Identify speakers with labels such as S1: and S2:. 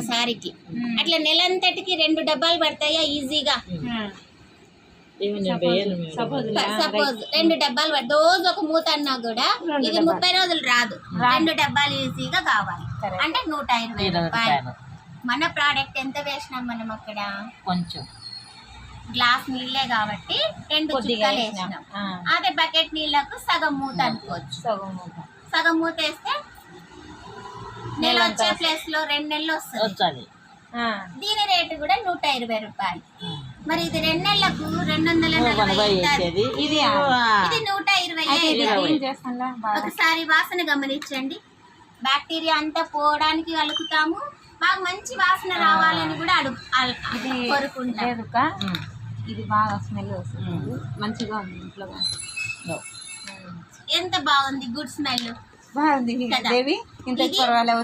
S1: శారీకి. అట్లా నెలంతటికి 2 డబ్బాలు పడతాయా ఈజీగా. సపోజ్ 2 డబ్బాలు రోజు ఒక మూత అన్నా కూడా ఇది 30 రోజులు రాదు. 2 డబ్బాలు ఈజీగా కావాలి అంటే 120 రూపాయలు. మన ప్రోడక్ట్ ఎంత వేసినాం మనం అక్కడ,
S2: కొంచెం
S1: గ్లాస్ నీళ్ళే కాబట్టి 2 చుక్కలు వేసినాం. అదే బకెట్ నీళ్ళకు సగం మూత అనుకోవచ్చు. సగం మూత వేస్తే నెల వచ్చే ప్లేస్ లో 2 నెలలు వస్తుంది. దీని రేటు కూడా 120 రూపాయలు. మరి ఇది 2 నెలలకు 240. ఇది 120. ఒకసారి వాసన గమనించండి. బ్యాక్టీరియా అంతా పోవడానికి కలుపుతాము. బాగా మంచి వాసన రావాలని కూడా కోరుకుంటాం.
S3: ఇది బాగా స్మెల్ వస్తుంది, మంచిగా ఉంది. ఇంట్లో
S1: ఎంత బాగుంది, గుడ్ స్మెల్
S3: బాగుంది. ఇంత పర్వాలేదు.